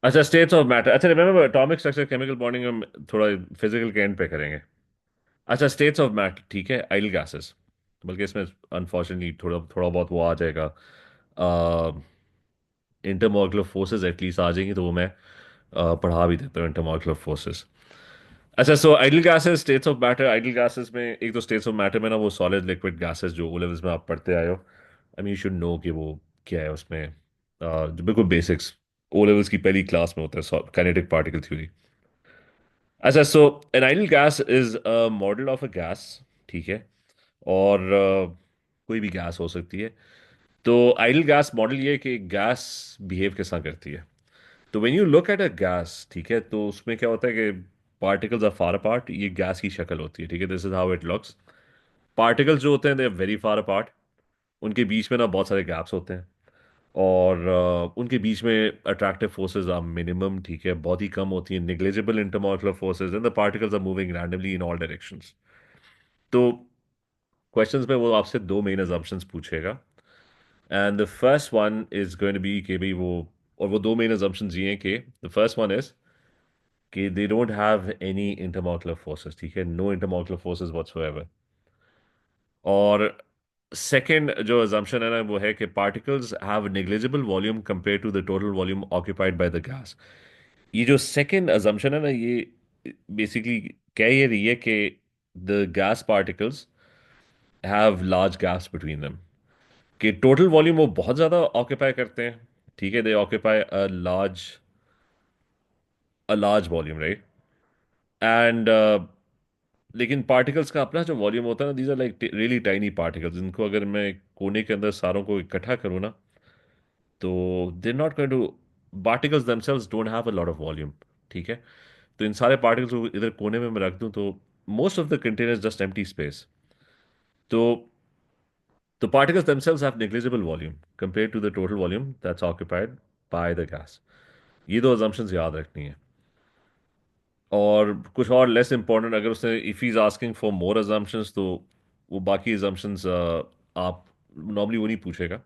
अच्छा, states of matter. अच्छा, remember atomic structure chemical bonding हम थोड़ा फिजिकल के एंड पे करेंगे। अच्छा, स्टेट्स ऑफ मैटर ठीक है, आइडल गैसेस। बल्कि इसमें अनफॉर्चुनेटली थोड़ा थोड़ा बहुत वो आ जाएगा, इंटरमॉलिक्यूलर फोर्सेस एटलीस्ट आ जाएंगी, तो वो मैं पढ़ा भी देता हूँ, इंटरमॉलिक्यूलर फोर्सेस। अच्छा, so ideal gases, states of matter. Ideal gases में एक तो स्टेट्स ऑफ मैटर में ना वो सॉलिड लिक्विड गैसेस जो ओ लेवल्स में आप पढ़ते आए हो, I mean you should no कि वो क्या है उसमें, जो बिल्कुल बेसिक्स ओ लेवल्स की पहली क्लास में होता है, काइनेटिक पार्टिकल थ्योरी। अच्छा, so an ideal gas is a model of a gas, ठीक है। और कोई भी गैस हो सकती है। तो आइडल गैस मॉडल ये है कि गैस बिहेव किस तरह करती है। तो when you look at a gas, ठीक है, तो उसमें क्या होता है कि पार्टिकल्स आर फार अपार्ट, ये गैस की शक्ल होती है, ठीक है, this is how it looks. Particles जो होते हैं they are very far apart, उनके बीच में ना बहुत सारे गैप्स होते हैं। और उनके बीच में अट्रैक्टिव फोर्सेस आर मिनिमम, ठीक है, बहुत ही कम होती हैं, negligible intermolecular forces, and the particles are moving randomly in all directions. तो क्वेश्चंस में वो आपसे दो मेन assumptions पूछेगा, and the first one is going to be कि भाई वो, और वो दो मेन assumptions ये हैं कि द फर्स्ट वन इज कि they don't have any intermolecular forces, ठीक है, नो इंटरमॉलिक्यूलर फोर्सेस व्हाटसोएवर। और सेकंड जो assumption है ना वो है कि particles have negligible volume compare to the total volume occupied by the gas. ये जो सेकंड assumption है ना, ये बेसिकली कह ये रही है कि the gas particles have large gaps between them, कि टोटल वॉल्यूम वो बहुत ज़्यादा ऑक्यूपाई करते हैं, ठीक है, they occupy a large volume, right. And लेकिन पार्टिकल्स का अपना जो वॉल्यूम होता है ना, these are like really tiny particles, इनको अगर मैं कोने के अंदर सारों को इकट्ठा करूँ ना, तो they not going to, particles themselves don't have a lot of volume, ठीक है। तो इन सारे पार्टिकल्स को इधर कोने में मैं रख दूं तो most of the container just empty space. तो particles themselves have negligible volume compared to the total volume that's occupied by the gas. ये दो assumptions याद रखनी है। और कुछ और लेस इंपॉर्टेंट, अगर उसने if he is asking for more assumptions, तो वो बाकी assumptions आप नॉर्मली वो नहीं पूछेगा।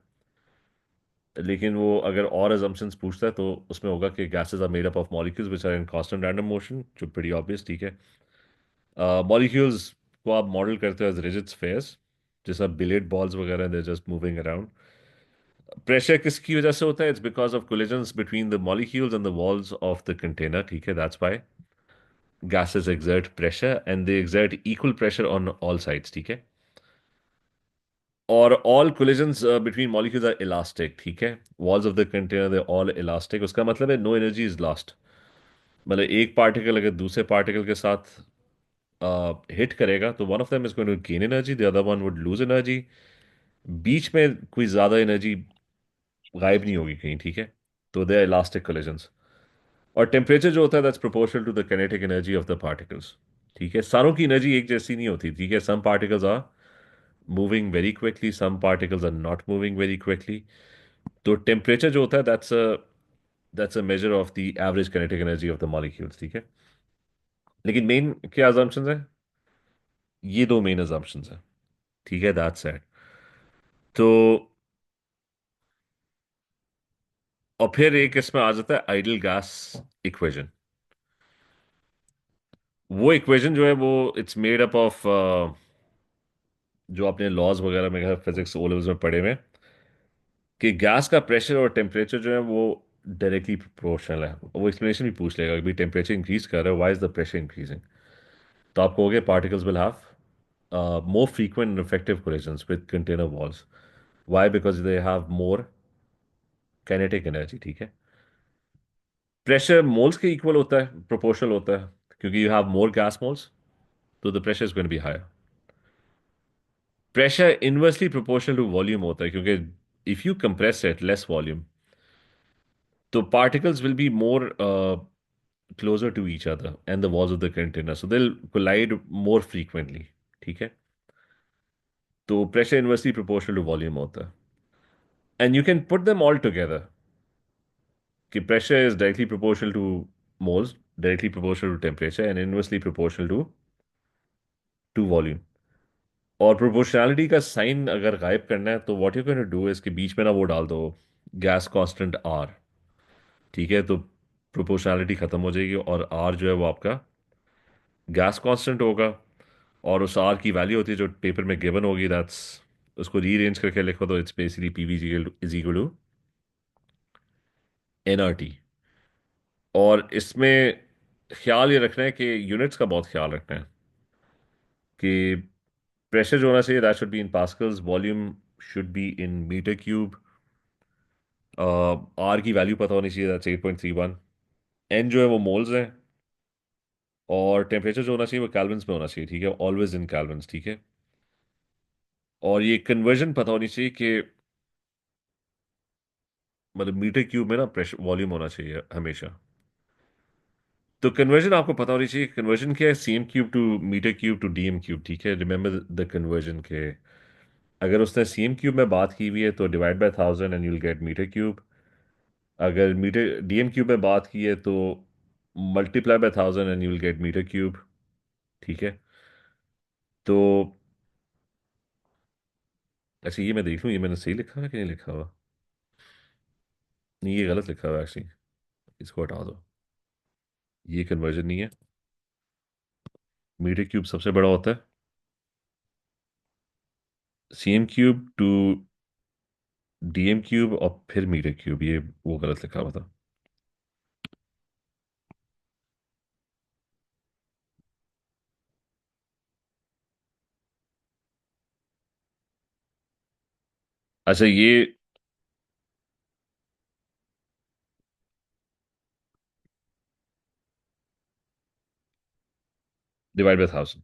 लेकिन वो अगर और assumptions पूछता है तो उसमें होगा कि gases are made up of molecules which are in constant random motion, जो pretty obvious, ठीक है। मॉलिक्यूल्स को आप मॉडल करते हो एज रिजिड स्फेयर्स, जैसा बिलियर्ड बॉल्स वगैरह, they just moving around. Pressure किसकी वजह से होता है? It's because of collisions between the molecules and the walls of the container, ठीक है, that's why gases exert pressure and they exert equal pressure on all sides, ठीक है। और all collisions between molecules are elastic, ठीक है। walls of the container they're all elastic, उसका मतलब है no energy is lost। मतलब एक पार्टिकल अगर दूसरे पार्टिकल के साथ हिट करेगा तो one of them is going to gain energy, the other one would lose energy. बीच में कोई ज्यादा एनर्जी गायब नहीं होगी कहीं, ठीक है। तो दे आर इलास्टिक कोलिजन्स। और टेम्परेचर जो होता है that's proportional to the kinetic energy of the particles, ठीक है। सारों की एनर्जी एक जैसी नहीं होती, ठीक है, some particles are moving very quickly, some particles are not moving very quickly. तो टेम्परेचर जो होता है that's a measure of the average kinetic energy of the molecules, ठीक है। लेकिन मेन क्या अजम्पशंस है? ये दो मेन अजम्पशंस है, ठीक है, दैट्स इट। तो और फिर एक इसमें आ जाता है आइडल गैस इक्वेशन। वो इक्वेशन जो है वो इट्स मेड अप ऑफ, जो आपने लॉज वगैरह में फिजिक्स ओ लेवल्स में पढ़े हुए हैं, कि गैस का प्रेशर और टेम्परेचर जो है वो डायरेक्टली प्रोपोर्शनल है। वो एक्सप्लेनेशन भी पूछ लेगा कि भाई टेम्परेचर इंक्रीज कर रहा है, why is the pressure increasing. तो आप कहोगे particles will have more frequent and effective collisions with container walls. Why? Because they have more kinetic energy, ठीक है। प्रेशर मोल्स के इक्वल होता है, प्रोपोर्शनल होता है, क्योंकि you have more gas moles, तो the pressure is going to be higher. Pressure inversely proportional to volume होता है, क्योंकि if you compress it less volume, तो particles will be more closer to each other and the walls of the container, so they collide more frequently, ठीक है। तो pressure inversely proportional to volume होता है, and you can put them all together, कि pressure is directly proportional to moles, directly proportional to temperature and inversely proportional to volume. और proportionality का sign अगर गायब करना है तो व्हाट यू कैन डू, इसके बीच में ना वो डाल दो, गैस कांस्टेंट आर, ठीक है। तो प्रोपोर्शनैलिटी ख़त्म हो जाएगी, और आर जो है वो आपका गैस कांस्टेंट होगा। और उस आर की वैल्यू होती है जो पेपर में गिवन होगी, दैट्स, उसको रीअरेंज करके लिखो तो it's basically PV is equal to NRT. और इसमें ख्याल ये रखना है कि यूनिट्स का बहुत ख्याल रखना है कि प्रेशर जो होना चाहिए that should be in pascals, volume should be in meter cube, R की वैल्यू पता होनी चाहिए, दैट्स 8.31, एन जो है वो मोल्स है, और टेम्परेचर जो होना चाहिए वो कैल्विन्स में होना चाहिए, ठीक है, ऑलवेज इन कैल्विन्स, ठीक है। और ये कन्वर्जन पता होनी चाहिए कि मतलब मीटर क्यूब में ना प्रेशर वॉल्यूम होना चाहिए हमेशा। तो कन्वर्जन आपको पता होनी चाहिए, कन्वर्जन क्या है, CM cube to meter cube to DM cube, ठीक है, रिमेंबर द कन्वर्जन के। अगर उसने सीएम क्यूब में बात की हुई है तो divide by 1000 and you'll get meter cube. अगर मीटर डीएम क्यूब में बात की है तो multiply by 1000 and you'll get meter cube, ठीक है। तो अच्छा, ये मैं देख लूँ ये मैंने सही लिखा है कि नहीं लिखा हुआ। नहीं, ये गलत लिखा हुआ है एक्चुअली, इसको हटा दो, ये कन्वर्जन नहीं है। मीटर क्यूब सबसे बड़ा होता है, CM cube to DM cube और फिर मीटर क्यूब, ये वो गलत लिखा हुआ था। अच्छा, ये डिवाइड बाय 1000।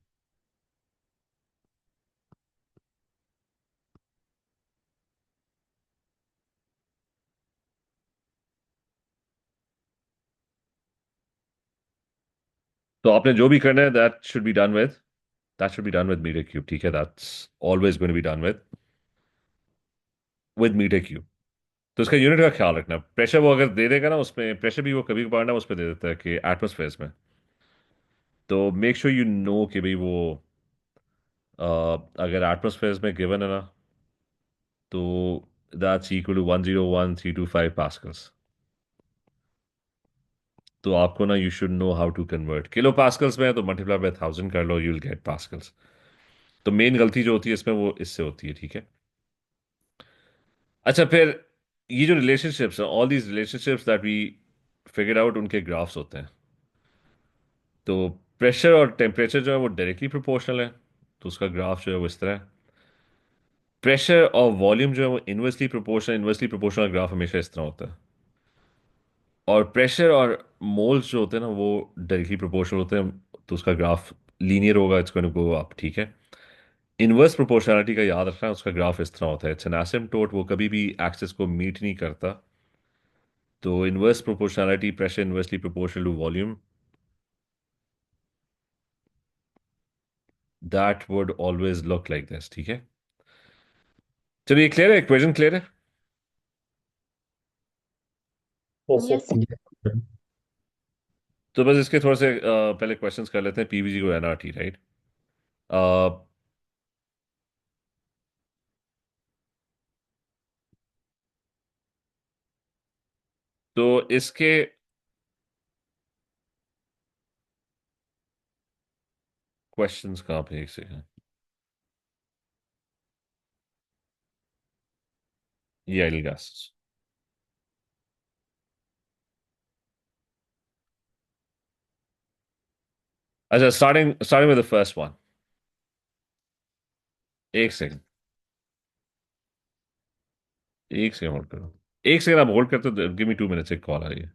तो आपने जो भी करना है that should be done with meter cube, ठीक है, that's always going to be done with meter cube. तो इसका यूनिट का ख्याल रखना, प्रेशर वो अगर दे देगा ना, उसमें प्रेशर भी वो कभी कभार ना उस पर दे देता है कि एटमोसफेयर में। तो मेक श्योर यू नो कि भाई वो अगर एटमोसफेयर में गिवन है ना, तो दैट्स इक्वल टू 101,325 पास्कल्स। तो आपको ना, you should know how to convert, kilo pascals में है तो मल्टीप्लाई बाय 1000 कर लो, यू विल गेट पास्कल्स। तो मेन गलती जो होती है इसमें वो इससे होती है, ठीक है। अच्छा, फिर ये जो रिलेशनशिप्स हैं, all these relationships that we figure out, उनके ग्राफ्स होते हैं। तो प्रेशर और टेम्परेचर जो है वो डायरेक्टली प्रोपोर्शनल है, तो उसका ग्राफ जो है वो इस तरह है। प्रेशर और वॉल्यूम जो है वो इन्वर्सली प्रोपोर्शनल ग्राफ हमेशा इस तरह होता है। और प्रेशर और मोल्स जो होते हैं ना वो डायरेक्टली प्रोपोर्शनल होते हैं, तो उसका ग्राफ लीनियर होगा, it's going to go up, ठीक है। इनवर्स प्रोपोर्शनलिटी का याद रखना, उसका ग्राफ इस तरह होता है, इट्स एन एसिम्पटोट, वो कभी भी एक्सिस को मीट नहीं करता। तो inverse proportionality, pressure inversely proportional to volume, that would always look like this, ठीक है। चलिए, क्लियर है, इक्वेशन क्लियर है। Yes sir. तो बस इसके थोड़े से पहले क्वेश्चंस कर लेते हैं, पीवीजी को एनआरटी, राइट। तो इसके क्वेश्चंस कहाँ पे, एक सेकंड, ये आइडियल गैसेस। अच्छा, starting starting with the first one. एक सेकंड, एक सेकंड होल्ड करो, एक सेकंड आप होल्ड करते, गिव मी 2 मिनट्स, एक कॉल आ रही है।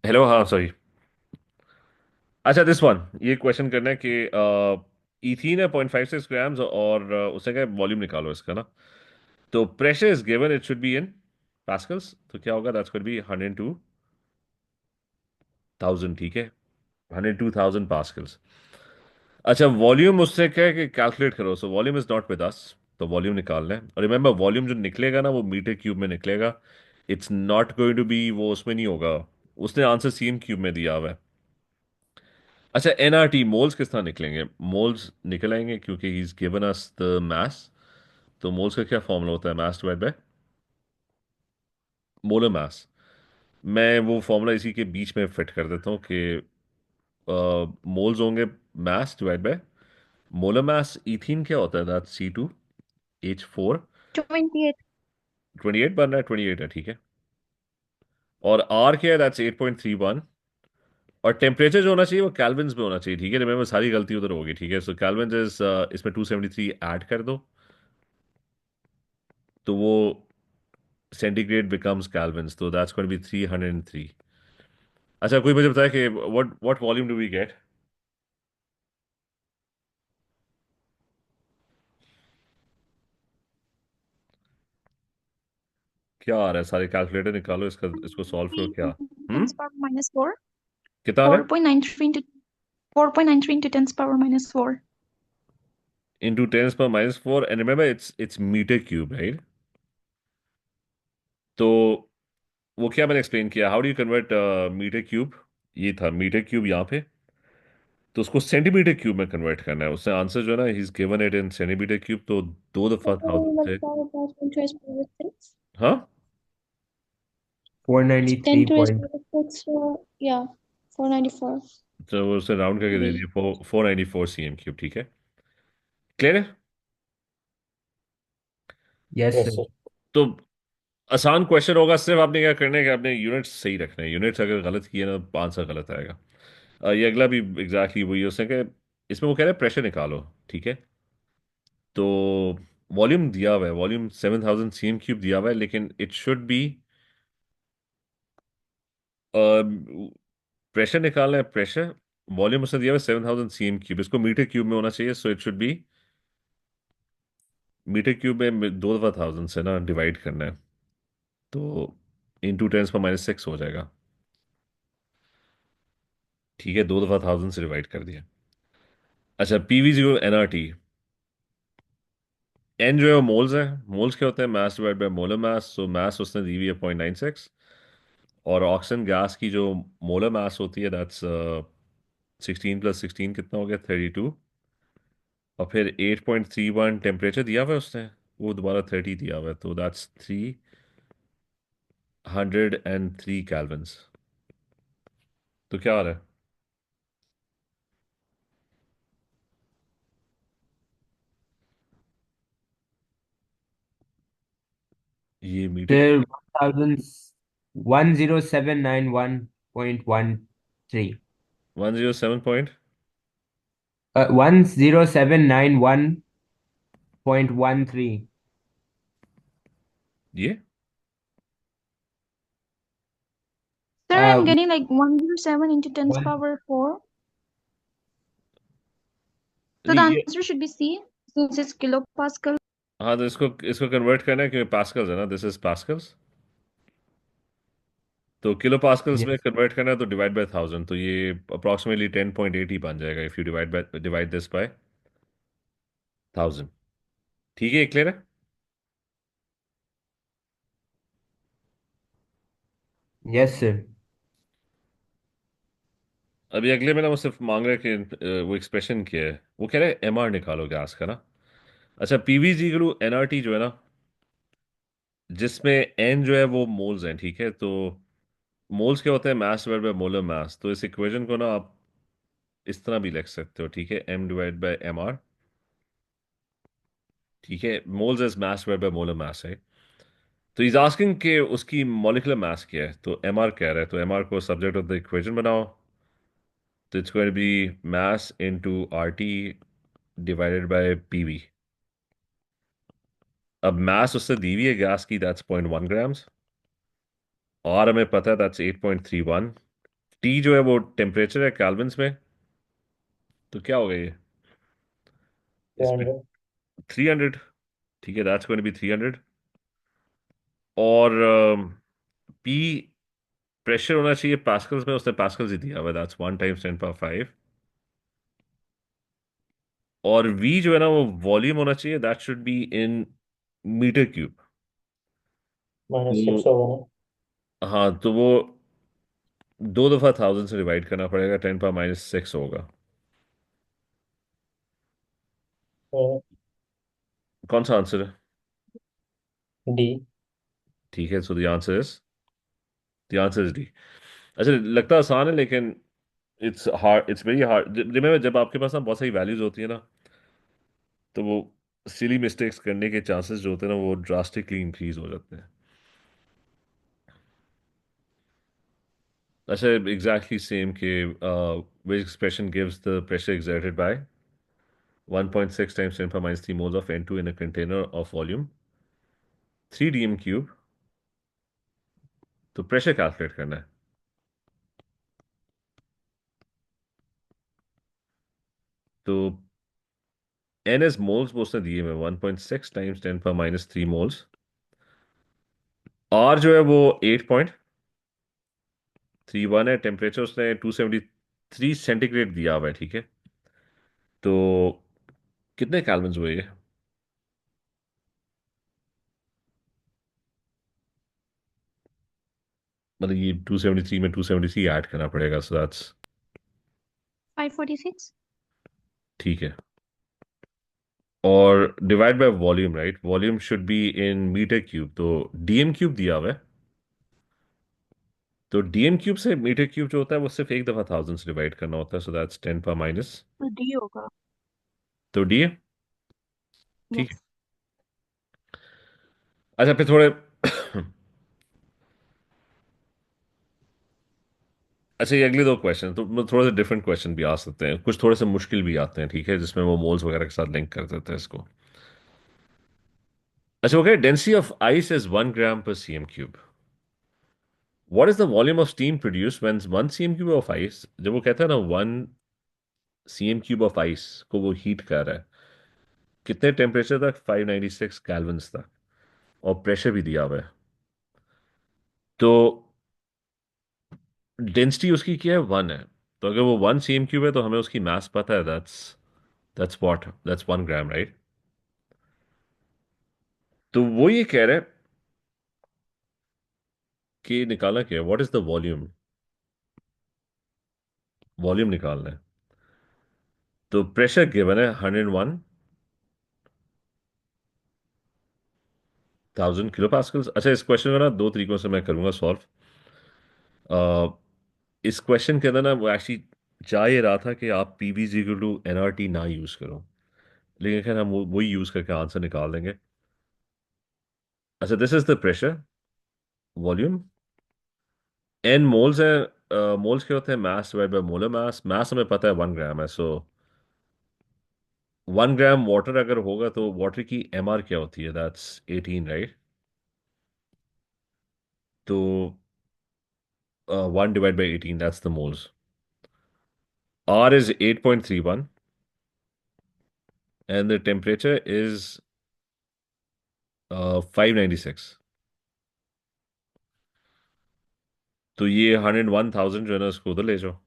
हेलो, हाँ सॉरी। अच्छा, दिस वन, ये क्वेश्चन करना है कि इथीन है 0.56 ग्राम्स, और उससे क्या वॉल्यूम निकालो इसका ना। तो pressure is given, it should be in pascals, तो क्या होगा, दैट्स गोइंग टू बी 102,000, ठीक है, 102,000 पास्कल्स। अच्छा, वॉल्यूम उससे क्या है कि कैलकुलेट करो, so volume is not with us, तो वॉल्यूम निकालना है, और रिमेंबर वॉल्यूम जो निकलेगा ना वो मीटर क्यूब में निकलेगा। It's not going to be, वो उसमें नहीं होगा। उसने आंसर सीएम क्यूब में दिया हुआ है। अच्छा, एनआरटी मोल्स किस तरह निकलेंगे? मोल्स निकल आएंगे क्योंकि he is given us the mass. तो मोल्स का क्या फॉर्मूला होता है? मास डिवाइड बाय मोलर मास। मैं वो फॉर्मूला इसी के बीच में फिट कर देता हूँ कि मोल्स होंगे मास divide by molar mass. Ethene क्या होता है? That C2H4। 28। 28 बन रहा है, 28 है, ठीक है। और आर क्या है? दैट्स 8.31। और टेम्परेचर जो होना चाहिए वो कैल्विन्स में होना चाहिए, ठीक है। रिमेंबर सारी गलती उधर होगी, ठीक है। सो कैल्विन इज, इसमें 273 ऐड कर दो, तो वो सेंटीग्रेड बिकम्स कैल्विन्स, तो दैट्स गोइंग टू बी 303। अच्छा, कोई मुझे बताया कि what volume do we get? क्या आ रहा है? सारे कैलकुलेटर निकालो, इसका इसको सॉल्व करो क्या। 10 power minus 4. कितना आ रहा है? 4.93 into 4.93 into 10 power minus 4. Into 10 पर -4, and remember it's meter cube, right? तो वो क्या मैंने एक्सप्लेन किया, how do you convert meter cube? ये था मीटर क्यूब यहाँ पे, तो उसको सेंटीमीटर क्यूब में कन्वर्ट करना है। उससे आंसर जो है ना, he is given it in centimetre cube, तो दो दफा था So से। multiply by 10 to the power 6. हाँ, 10 493 to the point. power 6. Yeah, 494. तो वो उसे राउंड करके दे B. दिए, 494 cm3, ठीक है। क्लियर है? Yes, Yes, sir. sir. तो आसान क्वेश्चन होगा, सिर्फ आपने क्या करना है कि आपने यूनिट्स सही रखने हैं। यूनिट्स अगर गलत किए ना तो आंसर गलत आएगा। ये अगला भी एग्जैक्टली वही है, उसने कहा इसमें वो कह रहे हैं प्रेशर निकालो, ठीक है। तो वॉल्यूम दिया हुआ है, वॉल्यूम 7,000 cm3 दिया हुआ है, लेकिन इट शुड बी, प्रेशर निकालना है, प्रेशर। वॉल्यूम उसने दिया हुआ है 7,000 cm3, इसको मीटर क्यूब में होना चाहिए, so it should be meter cube में 2,000 से ना डिवाइड करना है, तो इंटू 10 पर -6 हो जाएगा, ठीक है। 2,000 से डिवाइड कर दिया। अच्छा, PV0 NRT, एन जो है वो मोल्स है। मोल्स क्या होते हैं? Mass divide by molar mass. So mass उसने दी हुई है 0.96, और ऑक्सीजन गैस की जो मोलर मास होती है दैट्स 16 + 16 कितना हो गया? 32। और फिर 8.31 टेम्परेचर दिया हुआ है उसने, वो दोबारा 30 दिया हुआ है, तो दैट्स 303 कैल्विन्स। तो क्या आ रहा है? ये मीटर Sir, 10791.13. 107 पॉइंट, 10791.13. ये Sir, I'm Uh, getting like 107 into 10 one. power 4. So the नहीं ये, answer should be C, since it's kilopascal. हाँ, तो इसको इसको कन्वर्ट करना है क्योंकि पास्कल्स है ना, दिस इज पास्कल्स। तो किलो पास्कल्स में Yes. कन्वर्ट करना है तो डिवाइड बाय 1000, तो ये अप्रॉक्सीमेटली 10.8 ही बन जाएगा if you divide this by 1000, ठीक है। क्लियर है? Yes, sir. अभी अगले में ना वो सिर्फ मांग रहे हैं कि वो एक्सप्रेशन क्या है, वो कह रहे हैं MR निकालो गैस का ना। अच्छा, PV जी NRT जो है ना, जिसमें N जो है वो मोल्स हैं, ठीक है। तो मोल्स क्या होते हैं? मास डिवाइड बाय मोलर मास। तो इस इक्वेशन को ना आप इस तरह भी लिख सकते हो, ठीक है, M/MR, ठीक है। Moles is mass divide by molar मास है। तो इज आस्किंग कि उसकी मॉलिक्यूलर मास क्या है, तो MR कह रहा है, तो MR को सब्जेक्ट ऑफ द इक्वेशन बनाओ। तो it's going to be mass into RT divided by PV। अब मास उससे दी हुई है गैस की, दैट्स 0.1 ग्राम्स, और हमें पता है दैट्स 8.31। टी जो है वो टेम्परेचर है कैल्विन्स में। तो क्या होगा ये इसमें? 300। 300। ठीक है, दैट्स गोइंग टू बी 300। और पी प्रेशर होना चाहिए पास्कल्स में, उसने पास्कल्स ही दिया हुआ, दैट्स 1 × 10⁵। और वी जो है ना वो वॉल्यूम होना चाहिए, that should be in meter cube. -6 तो होगा ना। हाँ, तो वो दो दफा 1000 से डिवाइड करना पड़ेगा, 10⁻⁻6 होगा। कौन सा आंसर है? डी। ठीक है, so the answer is D. अच्छा, लगता है आसान है लेकिन it's hard, it's very hard. Remember, जब आपके पास ना बहुत सारी वैल्यूज होती है ना, तो वो सिली मिस्टेक्स करने के चांसेस जो होते हैं ना वो ड्रास्टिकली इंक्रीज हो जाते हैं। अच्छा, एग्जैक्टली सेम के which expression gives the pressure exerted by 1.6 times 10⁻³ moles of N2 in a container of volume 3 dm cube। तो प्रेशर कैलकुलेट करना है। तो एन एस मोल्स वो उसने दिए में 1.6 टाइम्स 10⁻³ मोल्स। आर जो है वो 8.31 है। टेम्परेचर उसने 273 सेंटीग्रेड दिया हुआ है, ठीक है। तो कितने कैल्विन्स हुए ये? मतलब ये 273 में 273 ऐड करना पड़ेगा, सो दैट्स 546. ठीक है। और divide by volume, right? Volume should be in meter cube, तो डीएम क्यूब दिया हुआ है। तो डीएम क्यूब से मीटर क्यूब जो होता है वो सिर्फ एक दफा 1000 से डिवाइड करना होता है, सो दैट्स 10⁻। तो डी होगा। तो डी। ठीक है। यस। अच्छा, फिर थोड़े अच्छा, ये अगले दो क्वेश्चन तो मतलब थोड़े से डिफरेंट क्वेश्चन भी आ सकते हैं, कुछ थोड़े से मुश्किल भी आते हैं, ठीक है, जिसमें वो मोल्स वगैरह के साथ लिंक कर देते हैं इसको। अच्छा, okay, density of ice is 1 gram per cm cube। What is the volume of steam produce when 1 cm cube of ice, जब वो कहता है ना 1 cm cube ऑफ आइस को वो हीट कर रहा है, कितने टेम्परेचर तक? 596 कैल्विन्स तक। और प्रेशर भी दिया हुआ है। तो डेंसिटी उसकी क्या है? 1 है। तो अगर वो 1 cm cube है तो हमें उसकी मास पता है, दैट्स 1 ग्राम, राइट? तो वो ये कह रहे हैं कि निकालना क्या है, what is the volume? Volume निकालना है। तो प्रेशर गिवन है 101,000 kPa। अच्छा, इस क्वेश्चन को ना दो तरीकों से मैं करूंगा सॉल्व। इस क्वेश्चन के अंदर ना वो एक्चुअली चाह ये रहा था कि आप PV = NRT ना यूज करो, लेकिन खैर हम वही यूज करके आंसर निकाल देंगे। अच्छा, this is the pressure, volume, n moles है। मोल्स क्या होते हैं? Mass divide by molar mass. Mass हमें पता है 1 ग्राम है, सो 1 ग्राम वाटर अगर होगा तो वाटर की MR क्या होती है? That's 18, right? तो 1/18, that's the moles. R is 8.31 and the temperature is 596। तो ये 101,000 जो है ना उसको उधर ले जाओ।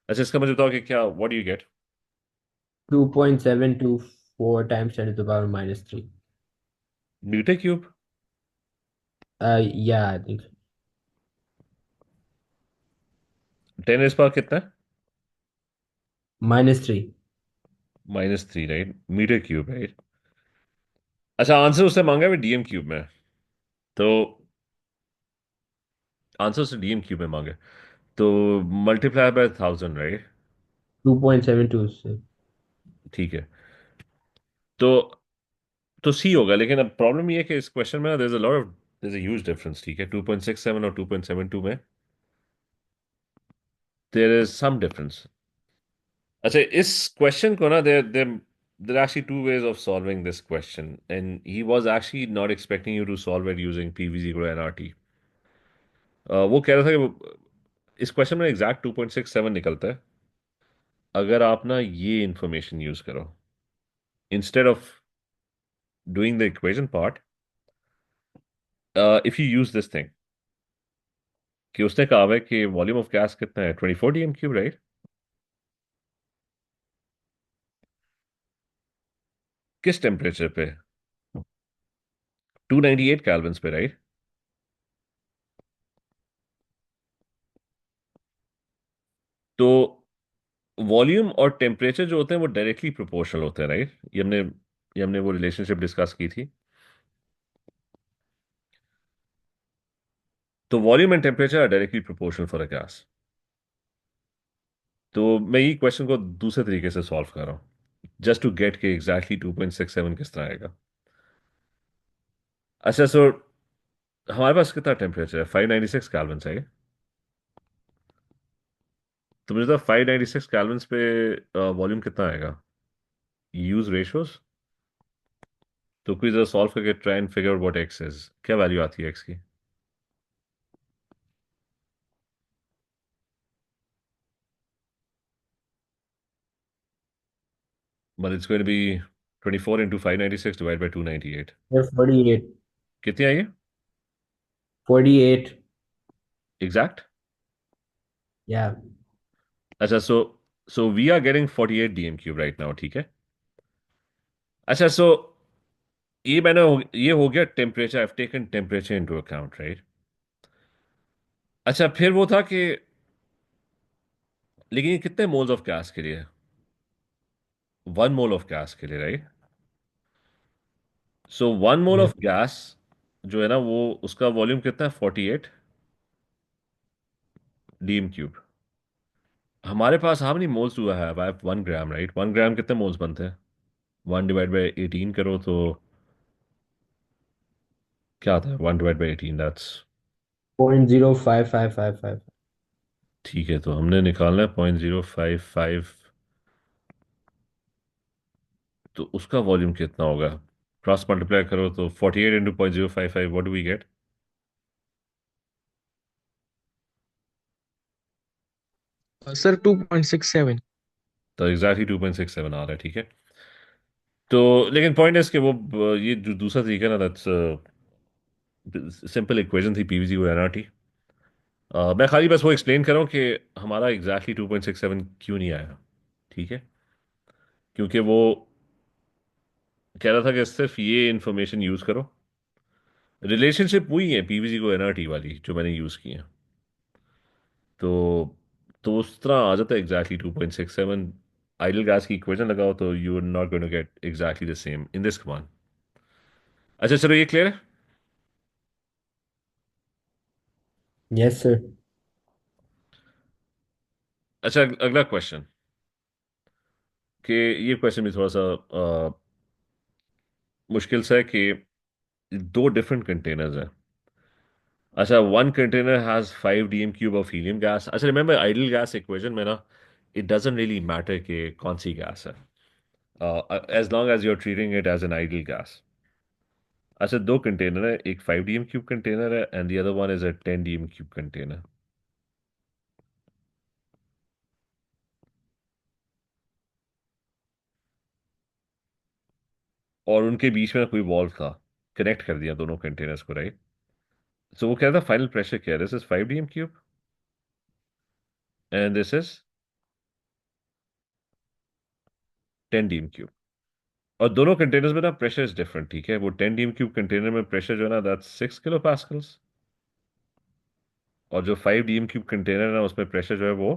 अच्छा, इसका मुझे बताओ कि क्या, what do you get? 2.724 times 10⁻³ meter cube. Yeah, I think. 10 इस बार कितना है? -3. -3, राइट? Meter cube, right? अच्छा, आंसर उससे मांगा है डीएम क्यूब में। तो आंसर उससे डीएम क्यूब में मांगे, तो मल्टीप्लाई बाय 1000, राइट? 2.72 से। ठीक है। तो सी होगा, लेकिन अब प्रॉब्लम ये है कि इस क्वेश्चन में there is a huge difference, ठीक है, 2.67 और 2.72 में देयर इज सम डिफरेंस। अच्छा, इस क्वेश्चन को ना there are actually two ways of solving this question, and he was actually not expecting you to solve it using PV0 NRT. वो कह रहा था कि इस क्वेश्चन में एग्जैक्ट 2.67 निकलता है अगर आप ना ये इंफॉर्मेशन यूज करो instead of doing the equation part, if you use this thing कि उसने कहा है कि वॉल्यूम ऑफ गैस कितना है, 24 dm³ राइट? किस टेम्परेचर पे? 298 केल्विन पे, राइट? तो वॉल्यूम और टेम्परेचर जो होते हैं वो डायरेक्टली प्रोपोर्शनल होते हैं, राइट? ये हमने वो रिलेशनशिप डिस्कस की थी। तो volume and temperature are directly proportional for a gas. तो मैं ये क्वेश्चन को दूसरे तरीके से सॉल्व कर रहा हूँ जस्ट टू गेट के एग्जैक्टली 2.67 किस तरह आएगा। अच्छा, सो हमारे पास कितना टेम्परेचर है? 596 केल्विन है। तो मुझे तो 596 केल्विन पे वॉल्यूम कितना आएगा? Use ratios. तो कोई जरा सॉल्व करके try and figure what x is, क्या वैल्यू आती है एक्स की? But it's going to be 24 into 596 divided by 298. Yeah, 48. कितनी आई है 48. एग्जैक्ट? Yeah. अच्छा, so we are getting 48 dm³ right now, ठीक है। अच्छा, सो ये हो गया temperature, I have taken temperature into account, right? अच्छा, फिर वो था कि लेकिन ये कितने मोल्स ऑफ गैस के लिए? 1 मोल ऑफ गैस के लिए, right? So 1 mole Yes. Of gas जो है ना, वो उसका वॉल्यूम कितना है? 48 dm³। हमारे पास हाउ मेनी मोल्स हुआ है? 1 ग्राम, राइट? 1 ग्राम कितने मोल्स बनते हैं? 1 डिवाइड बाई 18 करो तो क्या आता है? 1 डिवाइड बाई 18, दैट्स 0.055555. ठीक है। तो हमने निकालना है 0.055। तो उसका वॉल्यूम कितना होगा? क्रॉस मल्टीप्लाई करो तो 48 into 0.055, what do we get? Sir 2.67। तो एग्जैक्टली 2.67 आ रहा है, ठीक है। तो लेकिन पॉइंट है कि वो ये जो दूसरा तरीका है ना, दैट्स सिंपल इक्वेशन थी, पीवीजी को एनआरटी। मैं खाली बस वो एक्सप्लेन कर रहा हूँ कि हमारा एग्जैक्टली 2.67 क्यों नहीं आया, ठीक है। क्योंकि वो कह रहा था कि सिर्फ ये इंफॉर्मेशन यूज करो, रिलेशनशिप वही है पीवीजी को एनआरटी वाली जो मैंने यूज की है। तो तो उस तरह आ जाता है एग्जैक्टली 2.67। आइडल गैस की इक्वेशन लगाओ तो you are not going to get exactly the same in this command. अच्छा, चलो ये क्लियर है। Yes, sir. अच्छा, अगला क्वेश्चन कि ये क्वेश्चन भी थोड़ा सा मुश्किल सा है कि दो डिफरेंट कंटेनर्स हैं। अच्छा, one container has 5 dm³ of helium gas. अच्छा, रिमेंबर आइडल गैस इक्वेशन में ना, इट डजंट रियली मैटर कि कौन सी गैस है, as long as you are treating it as an ideal gas. अच्छा, दो कंटेनर है, एक 5 dm³ कंटेनर है and the other one is a 10 dm³ container. और उनके बीच में कोई वॉल्व था, कनेक्ट कर दिया दोनों कंटेनर्स को, राइट? सो वो कह रहा था फाइनल प्रेशर क्या है? This is 5 dm³ and this is 10 dm³। और दोनों कंटेनर्स में ना प्रेशर इज डिफरेंट, ठीक है। वो 10 dm³ कंटेनर में प्रेशर जो है ना, दैट्स 6 kPa। और जो 5 dm³ कंटेनर है ना, उसमें प्रेशर जो है वो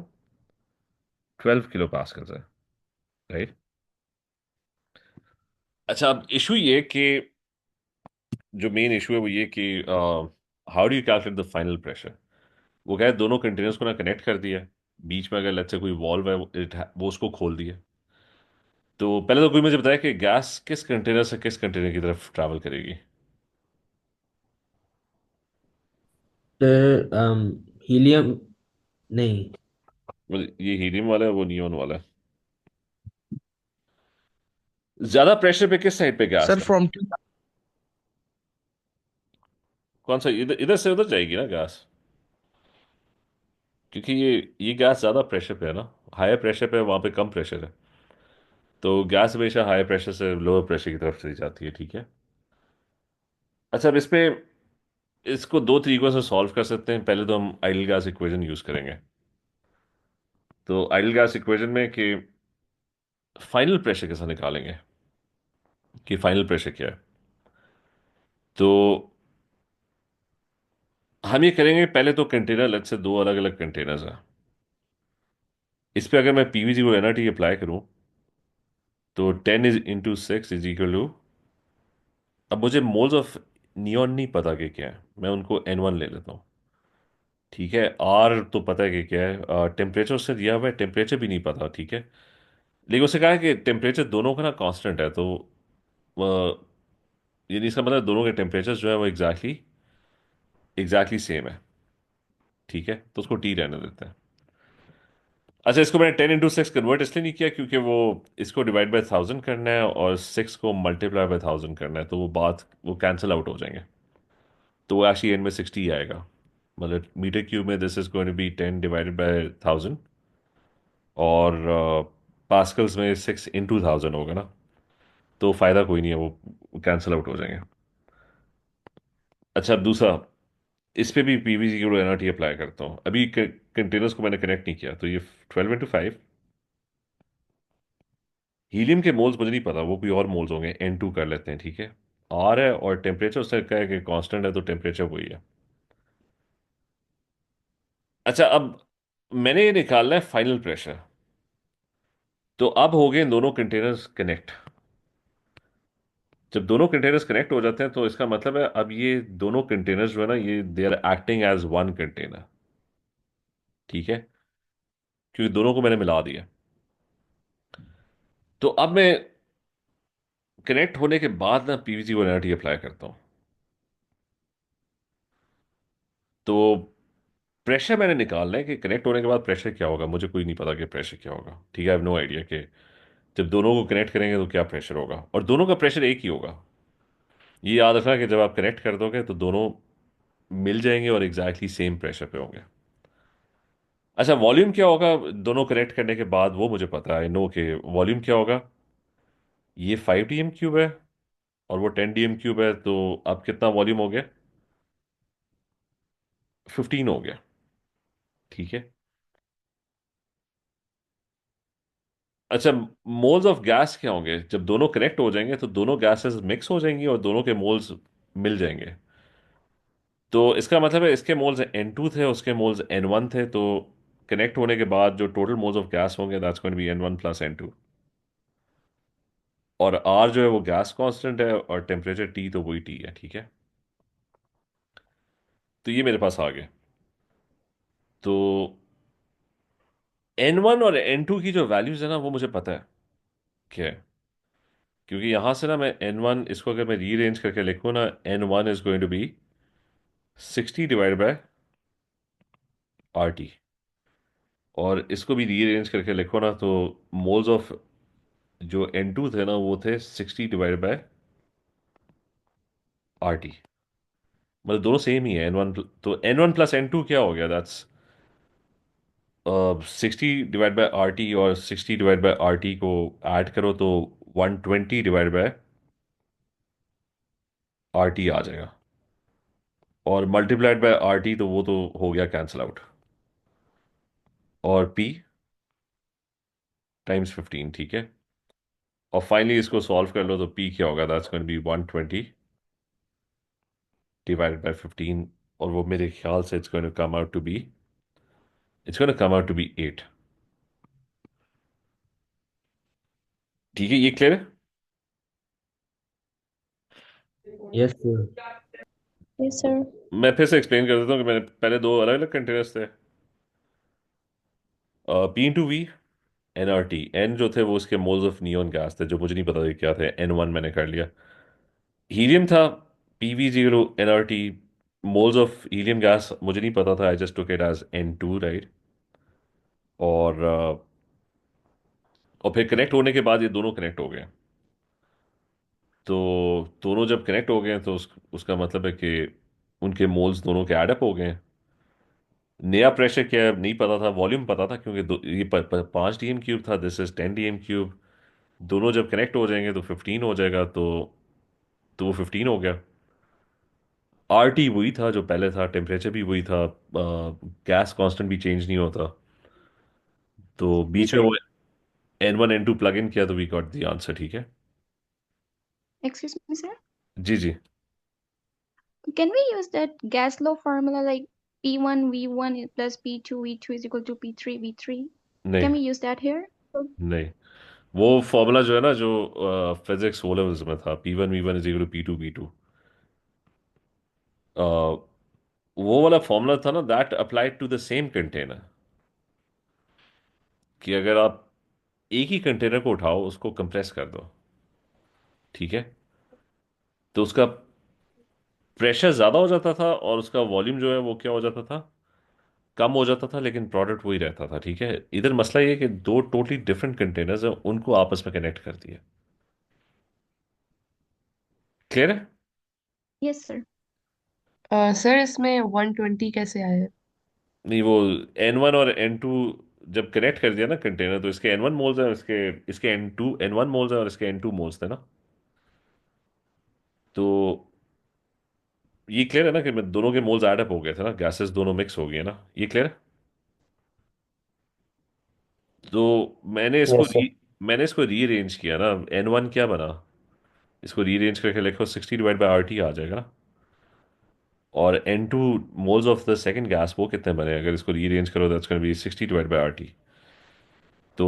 12 kPa है, राइट? अच्छा, अब इशू ये कि जो मेन इशू है वो ये कि how do you calculate the final pressure? वो क्या है, दोनों कंटेनर्स को ना कनेक्ट कर दिया, बीच में अगर लेट्स से कोई वॉल्व है वो उसको खोल दिया। तो पहले तो कोई मुझे बताया कि गैस किस कंटेनर से किस कंटेनर की तरफ ट्रैवल करेगी? Sir, helium. नहीं. ये हीलियम वाला है, वो नियोन वाला है। ज्यादा प्रेशर पे किस साइड पे गैस सर है? फ्रॉम कौन सा? इधर इधर से उधर जाएगी ना गैस। क्योंकि ये गैस ज़्यादा प्रेशर पे है ना। हायर प्रेशर पे, वहाँ पे कम प्रेशर है। तो गैस हमेशा हायर प्रेशर से लोअर प्रेशर की तरफ चली जाती है, ठीक है। अच्छा, अब इस पे इसको दो तरीकों से सॉल्व कर सकते हैं। पहले तो हम आइडियल गैस इक्वेशन यूज़ करेंगे। तो आइडियल गैस इक्वेशन में कि फाइनल प्रेशर कैसे निकालेंगे, कि फाइनल प्रेशर क्या है। तो हम ये करेंगे, पहले तो कंटेनर, लेट्स से दो अलग अलग कंटेनर्स हैं। इस पे अगर मैं पीवीजी को एनआरटी अप्लाई करूं, तो 10 is into 6 is equal to, अब मुझे मोल्स ऑफ नियॉन नहीं पता कि क्या है, मैं उनको N1 ले लेता हूँ। ठीक है, आर तो पता है कि क्या है, टेम्परेचर उससे दिया हुआ है, टेम्परेचर भी नहीं पता, ठीक है। लेकिन उससे कहा है कि टेम्परेचर दोनों का ना कांस्टेंट है, तो अ, यानी इसका मतलब दोनों के टेम्परेचर जो है वो एग्जैक्टली सेम है। ठीक है, तो उसको टी रहने देते हैं। अच्छा, इसको मैंने 10 इंटू 6 कन्वर्ट इसलिए नहीं किया क्योंकि वो इसको डिवाइड बाय 1000 करना है और 6 को मल्टीप्लाई बाय 1000 करना है, तो वो कैंसिल आउट हो जाएंगे। तो वो एक्चुअली एंड में 60 आएगा। मतलब मीटर क्यूब में this is going to be 10 divided by 1000, और पास्कल्स में 6 इंटू 1000 होगा ना। तो फ़ायदा कोई नहीं है, वो कैंसिल आउट हो जाएंगे। अच्छा, अब दूसरा, इस पे भी पीवीजी की एनआरटी अप्लाई करता हूँ। अभी कंटेनर्स को मैंने कनेक्ट नहीं किया, तो ये 12 इंटू 5। हीलियम के मोल्स मुझे नहीं पता, वो कोई और मोल्स होंगे, N2 कर लेते हैं, ठीक है। आर है और टेम्परेचर उससे क्या है कि कांस्टेंट है, तो टेम्परेचर वही है। अच्छा, अब मैंने ये निकालना है फाइनल प्रेशर। तो अब हो गए दोनों कंटेनर्स कनेक्ट। जब दोनों कंटेनर्स कनेक्ट हो जाते हैं तो इसका मतलब है अब ये दोनों कंटेनर्स जो है ना, ये they are acting as one container. ठीक है, क्योंकि दोनों को मैंने मिला दिया। तो अब मैं कनेक्ट होने के बाद ना पीवीसी को एनर्जी अप्लाई करता हूँ। तो प्रेशर मैंने निकालना है कि कनेक्ट होने के बाद प्रेशर क्या होगा, मुझे कोई नहीं पता कि प्रेशर क्या होगा। ठीक है, आई हैव नो आइडिया कि जब दोनों को कनेक्ट करेंगे तो क्या प्रेशर होगा, और दोनों का प्रेशर एक ही होगा। ये याद रखना कि जब आप कनेक्ट कर दोगे तो दोनों मिल जाएंगे और एग्जैक्टली सेम प्रेशर पे होंगे। अच्छा, वॉल्यूम क्या होगा दोनों कनेक्ट करने के बाद, वो मुझे पता है, नो के वॉल्यूम क्या होगा। ये 5 dm³ है और वो 10 dm³ है, तो अब कितना वॉल्यूम हो गया, 15 हो गया। ठीक है। अच्छा, मोल्स ऑफ गैस क्या होंगे जब दोनों कनेक्ट हो जाएंगे, तो दोनों गैसेस मिक्स हो जाएंगी और दोनों के मोल्स मिल जाएंगे। तो इसका मतलब है इसके मोल्स N2 थे, उसके मोल्स N1 थे, तो कनेक्ट होने के बाद जो टोटल मोल्स ऑफ गैस होंगे that's going to be N1 plus N2। और R जो है वो गैस कांस्टेंट है, और टेम्परेचर T तो वही T है, ठीक है। तो ये मेरे पास आ गए। तो N1 और N2 की जो वैल्यूज है ना, वो मुझे पता है क्या है। क्योंकि यहां से ना मैं N1 इसको अगर मैं रीअरेंज करके लिखूँ ना, N1 is going to be 60 divide by RT। और इसको भी रीअरेंज करके लिखो ना, तो मोल्स ऑफ जो N2 थे ना, वो थे 60 डिवाइड बाय RT। मतलब दोनों सेम ही है, N1। तो N1 प्लस N2 क्या हो गया, दैट्स 60 डिवाइड बाय RT, और 60 डिवाइड बाय RT को ऐड करो तो 120 डिवाइड बाय RT आ जाएगा। और मल्टीप्लाइड बाय RT, तो वो तो हो गया कैंसिल आउट। और P टाइम्स 15, ठीक है। और फाइनली इसको सॉल्व कर लो तो P क्या होगा, that's going to be 120 divided by 15। और वो मेरे ख्याल से it's going to come out to be 8। ठीक है, ये क्लियर है। Yes, sir. Yes, sir. मैं फिर से एक्सप्लेन कर देता हूँ कि मैंने पहले दो अलग अलग कंटेनर्स थे, P into V, NRT। N जो थे वो उसके मोल्स ऑफ नियोन गैस थे, जो मुझे नहीं पता थे क्या थे, N1 मैंने कर लिया। हीलियम था, PV0 NRT। Moles of helium gas मुझे नहीं पता था, I just took it as N2, right. और और फिर कनेक्ट होने के बाद ये दोनों कनेक्ट हो गए। तो दोनों जब कनेक्ट हो गए तो उसका मतलब है कि उनके मोल्स दोनों के एडअप हो गए हैं। नया प्रेशर क्या है नहीं पता था, वॉल्यूम पता था क्योंकि ये 5 DM³ था, दिस इज 10 DM³। दोनों जब कनेक्ट हो जाएंगे तो 15 हो जाएगा, तो वो 15 हो गया। RT वही था जो पहले था, टेम्परेचर भी वही था, गैस कांस्टेंट भी चेंज नहीं होता। तो बीच में वो N1 N2 प्लग इन किया तो वी गॉट द आंसर, ठीक है। Excuse me, sir. Ji ji. Can we use that gas law formula like P1 V1 plus P2 V2 is equal to P3 V3? नहीं Can we use that here? नहीं, वो formula जो है ना, जो physics O levels में था, P1 V1 = P2 V2, वो वाला फॉर्मूला था ना, that applied to the same container. कि अगर आप एक ही कंटेनर को उठाओ, उसको कंप्रेस कर दो, ठीक है, तो उसका प्रेशर ज़्यादा हो जाता था और उसका वॉल्यूम जो है वो क्या हो जाता था, कम हो जाता था, लेकिन प्रोडक्ट वही रहता था, ठीक है। इधर मसला ये है कि दो टोटली डिफरेंट कंटेनर्स हैं, उनको आपस में कनेक्ट कर दिया। क्लियर है? Yes, sir. सर इसमें 120 कैसे आया? नहीं, वो N1 और N2 जब कनेक्ट कर दिया ना कंटेनर, तो इसके N1 मोल्स हैं, इसके इसके N1 मोल्स हैं और इसके N2 मोल्स थे ना। तो ये क्लियर है ना कि दोनों के मोल्स एड अप हो गए थे ना, गैसेस दोनों मिक्स हो गए ना, ये क्लियर है। तो यस सर। मैंने इसको रीअरेंज किया ना। N1 क्या बना, इसको रीअरेंज करके लिखो, 60/RT आ जाएगा ना। और N2 moles of the second gas वो कितने बने, अगर इसको रीअरेंज करो, दैट्स गोना बी 60/RT। तो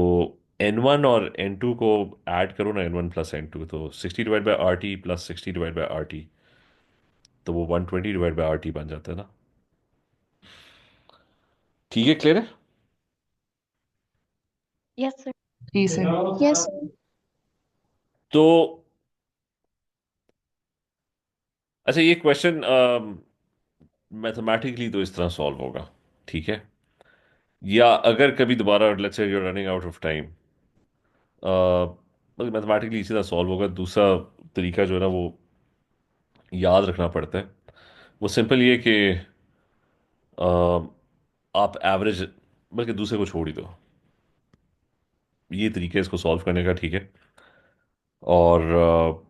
N1 और N2 को ऐड करो ना, N1 प्लस N2, तो 60/RT प्लस 60/RT, तो वो 120/RT बन जाता है ना। ठीक है, क्लियर है। Yes, sir. जी सर। Yes, sir. तो अच्छा, ये क्वेश्चन मैथमेटिकली तो इस तरह सॉल्व होगा, ठीक है। या अगर कभी दोबारा, let's say you are running out of time, mathematically इसी तरह सॉल्व होगा। दूसरा तरीका जो है ना, वो याद रखना पड़ता है। वो सिंपल ये कि आप एवरेज, बल्कि दूसरे को छोड़ ही दो, ये तरीका है इसको सॉल्व करने का, ठीक है। और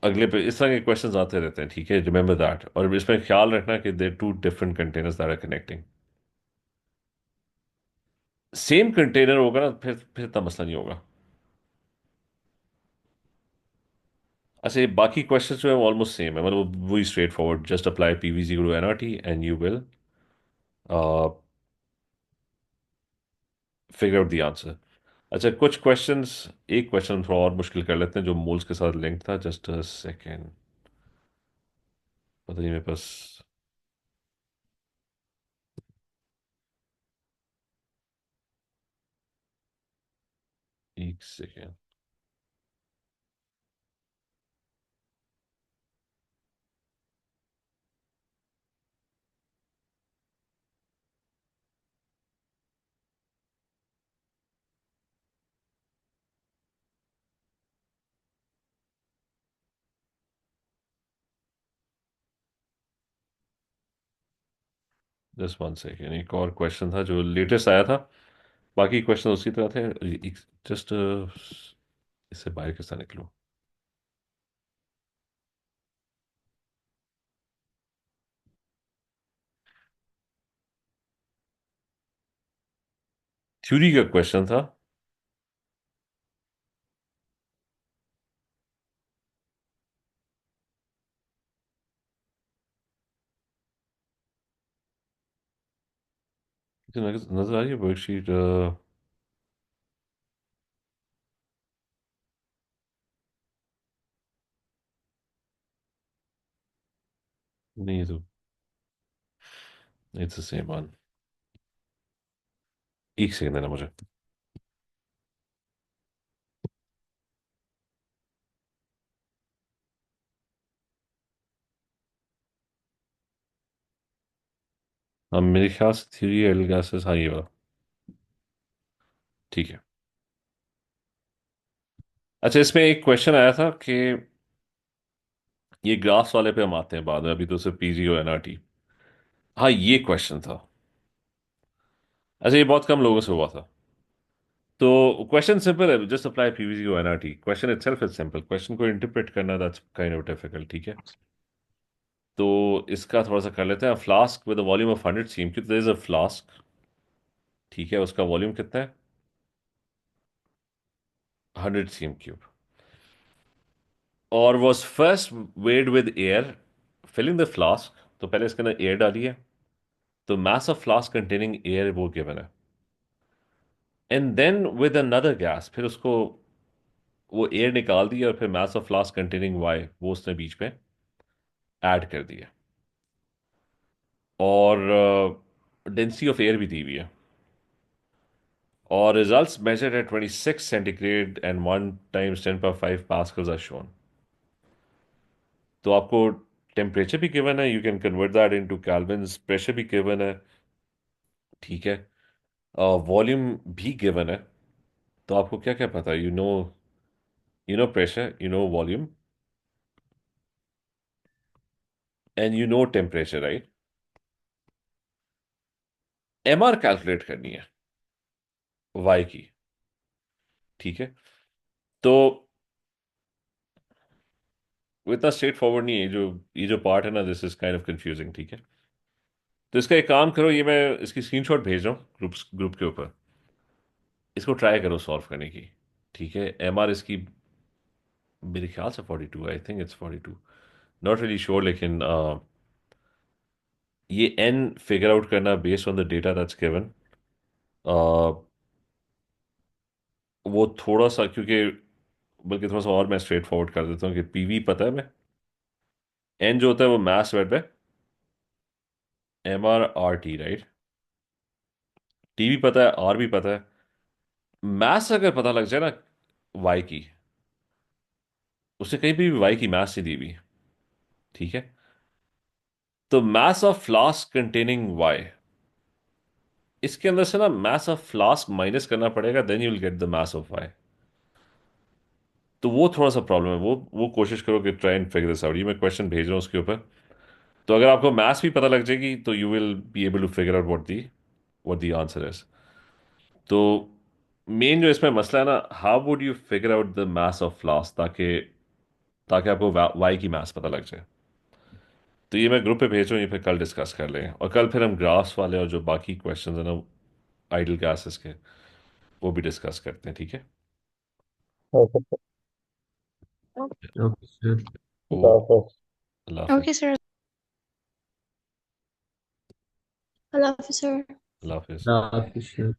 अगले पे इस तरह के क्वेश्चंस आते रहते हैं, ठीक है, रिमेंबर दैट। और इसमें ख्याल रखना कि there two different containers that are connecting. Same container होगा ना, फिर इतना मसला नहीं होगा। अच्छा, ये बाकी क्वेश्चंस जो है वो ऑलमोस्ट सेम है, मतलब वही straight forward, just apply PV = nRT and you will figure out the answer. अच्छा, कुछ क्वेश्चंस, एक क्वेश्चन थोड़ा और मुश्किल कर लेते हैं जो मोल्स के साथ लिंक था, जस्ट अ सेकेंड, पता नहीं मेरे पास, एक सेकेंड। जस्ट 1 सेकेंड, एक और क्वेश्चन था जो लेटेस्ट आया था, बाकी क्वेश्चन उसी तरह थे। जस्ट इससे बाहर कैसे निकलूं। थ्योरी का क्वेश्चन था। नजर आ रही है वर्कशीट? नहीं, तो इट्स द सेम वन। एक सेकंड देना मुझे। हाँ, मेरे ख्याल से थ्योरी एल गैसेस, हाँ ये वाला, ठीक है। अच्छा, इसमें एक क्वेश्चन आया था कि ये ग्राफ्स वाले पे हम आते हैं बाद में, अभी तो सिर्फ पीजी और एनआरटी। हाँ, ये क्वेश्चन था। अच्छा, ये बहुत कम लोगों से हुआ था। तो क्वेश्चन सिंपल है, जस्ट अप्लाई पीवीसी और NRT. Question itself is simple, question को इंटरप्रेट करना दैट्स काइंड ऑफ डिफिकल्ट, ठीक है। तो इसका थोड़ा सा कर लेते हैं। Flask with volume of 100 cm cube, there is a flask, ठीक है, उसका वॉल्यूम कितना है? 100 सीएम क्यूब, और was first weighed with air filling the flask. तो पहले इसके अंदर एयर डाली है, तो मास ऑफ फ्लास्क कंटेनिंग एयर वो गिवन है। And then with another gas, फिर उसको वो एयर निकाल दिया, और फिर mass of flask containing Y वो उसने बीच में ऐड कर दिया, और डेंसिटी ऑफ एयर भी दी हुई है, और results measured at 26 centigrade and 1 times 10 power 5 pascals are shown. तो आपको टेम्परेचर भी गिवन है, you can convert that into kelvins, pressure भी गिवन है, ठीक है, वॉल्यूम भी गिवन है। तो आपको क्या क्या पता है? You know pressure, you know volume, and you know temperature, right. MR calculate करनी है वाई की, ठीक है। तो वो इतना स्ट्रेट फॉरवर्ड नहीं है, ये जो पार्ट है ना, this is kind of confusing, ठीक है। तो इसका एक काम करो, ये मैं इसकी स्क्रीनशॉट भेज रहा हूँ ग्रुप के ऊपर, इसको ट्राई करो सॉल्व करने की, ठीक है। एमआर इसकी मेरे ख्याल से 42, I think it's 42, not really sure, लेकिन ये एन फिगर आउट करना based on the data that's given, वो थोड़ा सा, क्योंकि बल्कि थोड़ा सा और मैं स्ट्रेट फॉरवर्ड कर देता हूँ कि पीवी पता है मैं, एन जो होता है वो मास वेट है, M R R T, right. T भी पता है, आर भी पता है। मैथ्स अगर पता लग जाए ना वाई की, उसे कहीं भी वाई की मैथ्स नहीं दी हुई, ठीक है। तो mass of flask containing Y, इसके अंदर से ना मैथ्स ऑफ फ्लास्क माइनस करना पड़ेगा, then you will get the mass of Y. तो वो थोड़ा सा प्रॉब्लम है, वो कोशिश करो कि try and figure this out. ये मैं क्वेश्चन भेज रहा हूँ उसके ऊपर। तो अगर आपको मैथ्स भी पता लग जाएगी, तो you will be able to figure out what the answer is. तो मेन जो इसमें मसला है ना, how would you figure out the mass of flask, ताकि ताकि आपको वाई की मैथ्स पता लग जाए। तो ये मैं ग्रुप पे भेज रहा हूँ, ये फिर कल डिस्कस कर लेंगे, और कल फिर हम ग्राफ्स वाले और जो बाकी क्वेश्चंस हैं ना आइडल गैसेस के, वो भी डिस्कस करते हैं, ठीक है। Okay, sir. Okay, sir. Okay, Okay. अल्लाह हाफिज़। Okay, sir. Allah Officer. अल्लाह हाफिज़। No, sir.